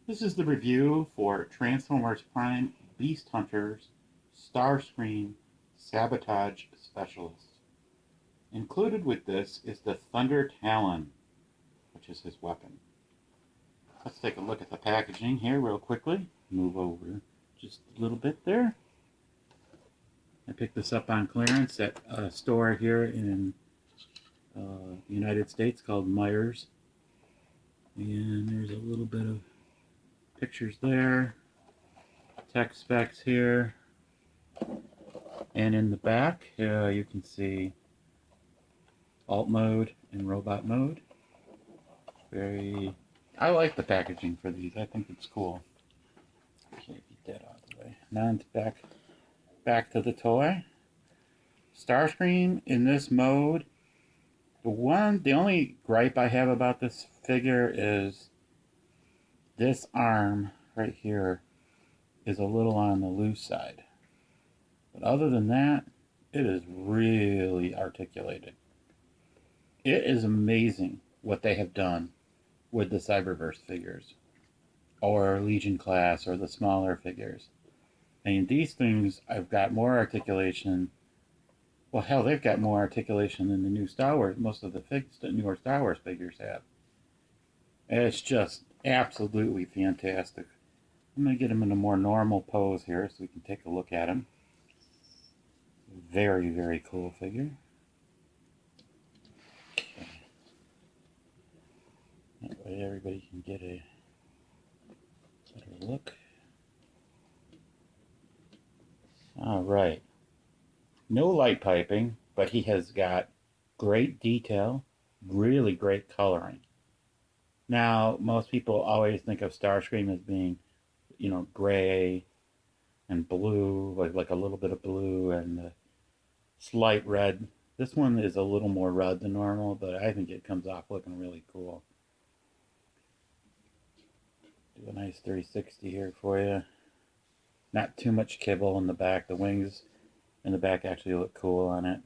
This is the review for Transformers Prime Beast Hunters Starscream Sabotage Specialist. Included with this is the Thunder Talon, which is his weapon. Let's take a look at the packaging here real quickly. Move over just a little bit there. I picked this up on clearance at a store here in the United States called Myers. And there's a little bit of pictures there, tech specs here, and in the back you can see alt mode and robot mode. I like the packaging for these. I think it's cool. Okay, get that out of the way. Now back to the toy. Starscream in this mode. The only gripe I have about this figure is this arm right here is a little on the loose side. But other than that, it is really articulated. It is amazing what they have done with the Cyberverse figures, or Legion class, or the smaller figures. I mean, these things have got more articulation. Well, hell, they've got more articulation than the new Star Wars, most of the newer Star Wars figures have. It's just absolutely fantastic. I'm going to get him in a more normal pose here so we can take a look at him. Very, very cool figure. Okay. That way everybody can get a better look. Alright. No light piping, but he has got great detail, really great coloring. Now, most people always think of Starscream as being, you know, gray and blue, like a little bit of blue and slight red. This one is a little more red than normal, but I think it comes off looking really cool. Do a nice 360 here for you. Not too much kibble in the back. The wings in the back actually look cool on it.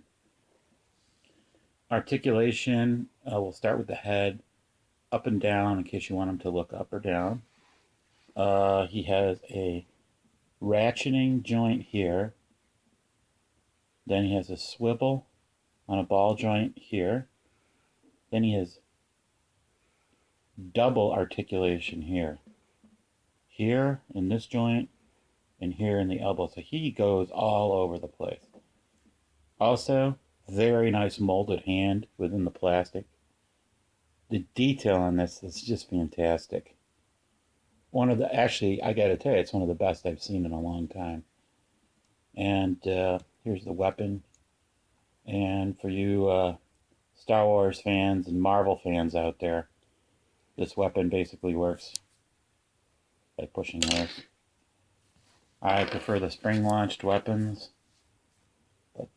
Articulation, we'll start with the head, up and down in case you want him to look up or down. He has a ratcheting joint here. Then he has a swivel on a ball joint here. Then he has double articulation here. Here in this joint and here in the elbow. So he goes all over the place. Also, very nice molded hand within the plastic. The detail on this is just fantastic. Actually, I gotta tell you, it's one of the best I've seen in a long time. And here's the weapon. And for you Star Wars fans and Marvel fans out there, this weapon basically works by pushing this. I prefer the spring-launched weapons, but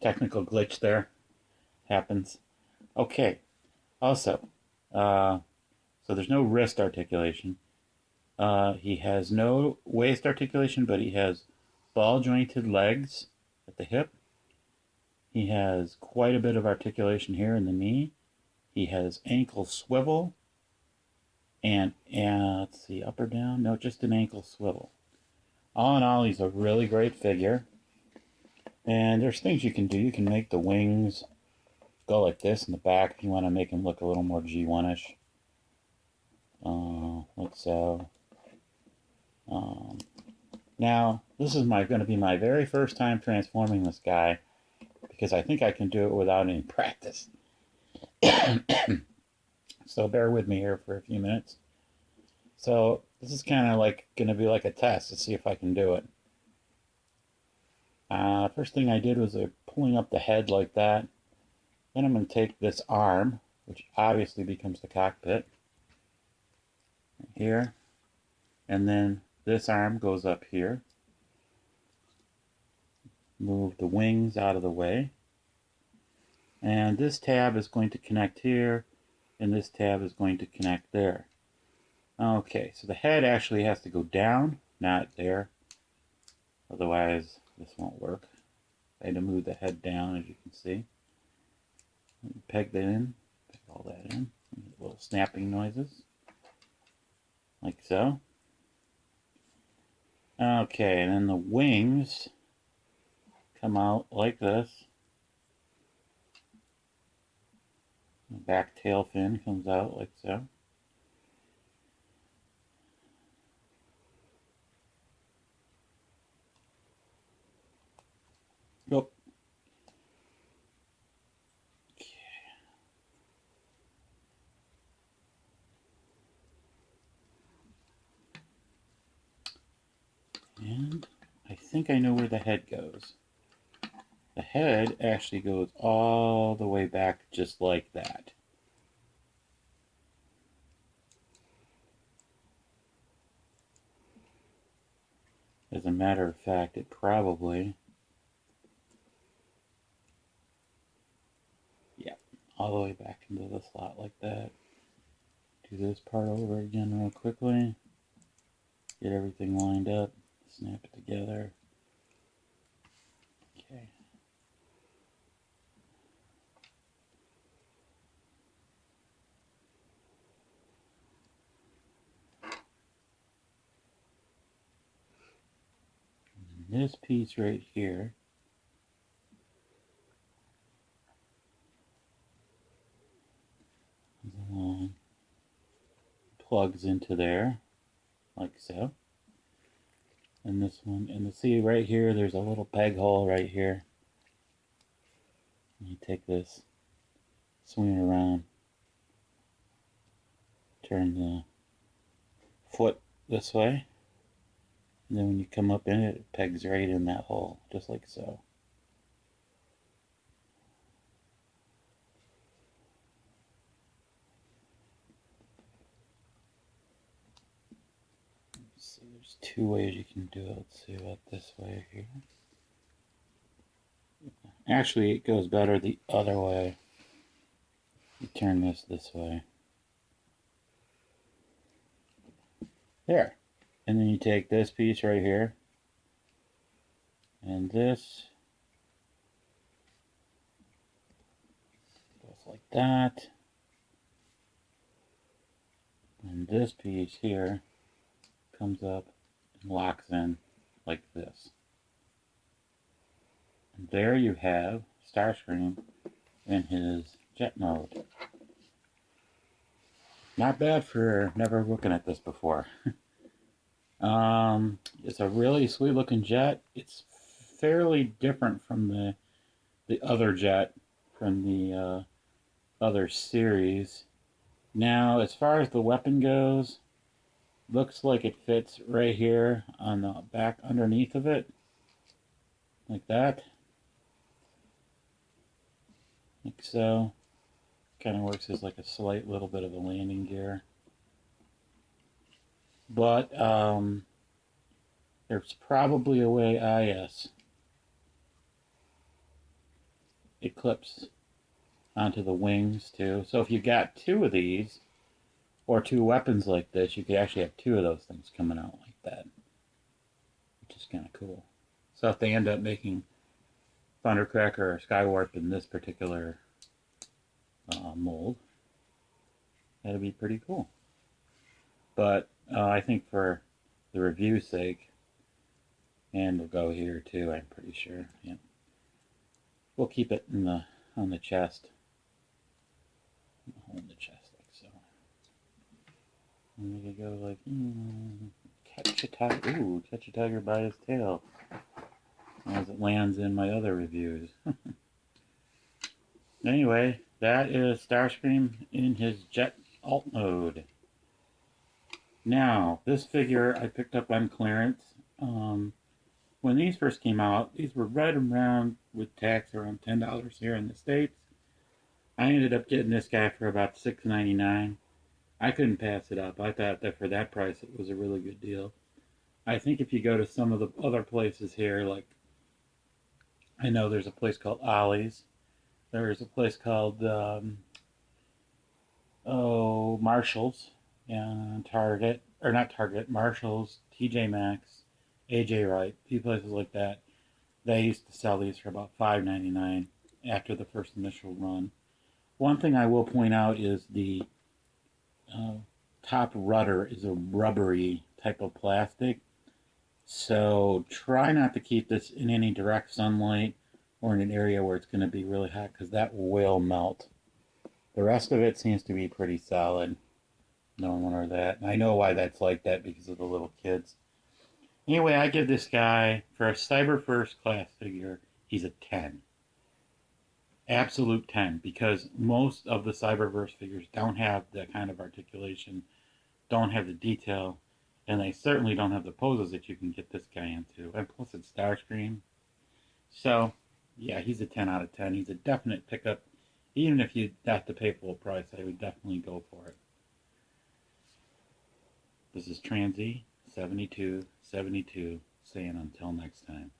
technical glitch there happens. Okay, also, so there's no wrist articulation. He has no waist articulation, but he has ball-jointed legs at the hip. He has quite a bit of articulation here in the knee. He has ankle swivel. And let's see, up or down? No, just an ankle swivel. All in all, he's a really great figure. And there's things you can do. You can make the wings go like this in the back if you want to make him look a little more G1-ish. Like so. Now, this is going to be my very first time transforming this guy, because I think I can do it without any practice. So bear with me here for a few minutes. So this is kind of like going to be like a test to see if I can do it. First thing I did was pulling up the head like that. Then I'm going to take this arm, which obviously becomes the cockpit, here. And then this arm goes up here. Move the wings out of the way. And this tab is going to connect here, and this tab is going to connect there. Okay, so the head actually has to go down, not there. Otherwise, this won't work. I had to move the head down, as you can see. Peg that in, peg all that in. A little snapping noises, like so. Okay, and then the wings come out like this. The back tail fin comes out like so. Yep. And I think I know where the head goes. The head actually goes all the way back just like that. As a matter of fact, it probably, yeah, all the way back into the slot like that. Do this part over again real quickly. Get everything lined up. Snap it together. Okay. And this piece right here plugs into there, like so. And this one, and see right here, there's a little peg hole right here. And you take this, swing it around, turn the foot this way, and then when you come up in it, it pegs right in that hole, just like so. Let's see, there's two ways you can do it. Let's see about this way here. Actually, it goes better the other way. You turn this way. There. And then you take this piece right here, and this goes like that. And this piece here comes up and locks in like this. And there you have Starscream in his jet mode. Not bad for never looking at this before. It's a really sweet looking jet. It's fairly different from the other jet from the other series. Now, as far as the weapon goes, looks like it fits right here on the back underneath of it, like that, like so. Kind of works as like a slight little bit of a landing gear. But there's probably a way it clips onto the wings too. So if you got two of these, or two weapons like this, you could actually have two of those things coming out like that, which is kind of cool. So if they end up making Thundercracker or Skywarp in this particular mold, that'd be pretty cool. But I think for the review's sake, and we'll go here too, I'm pretty sure. Yeah, we'll keep it in the on the chest, hold the chest like so. And we can go like catch a tiger. Ooh, catch a tiger by his tail, as it lands in my other reviews. Anyway, that is Starscream in his jet alt mode. Now, this figure I picked up on clearance. When these first came out, these were right around, with tax, around $10 here in the States. I ended up getting this guy for about $6.99. I couldn't pass it up. I thought that for that price it was a really good deal. I think if you go to some of the other places here, like I know there's a place called Ollie's. There's a place called Marshall's and Target, or not Target, Marshall's, TJ Maxx, AJ Wright, a few places like that. They used to sell these for about $5.99 after the first initial run. One thing I will point out is the top rudder is a rubbery type of plastic. So try not to keep this in any direct sunlight or in an area where it's going to be really hot because that will melt. The rest of it seems to be pretty solid. No wonder that. I know why that's like that because of the little kids. Anyway, I give this guy, for a Cyber First class figure, he's a 10. Absolute 10, because most of the Cyberverse figures don't have that kind of articulation, don't have the detail, and they certainly don't have the poses that you can get this guy into. And plus it's Starscream. So, yeah, he's a 10 out of 10. He's a definite pickup. Even if you have to pay full price, I would definitely go for it. This is Transy7272 saying until next time.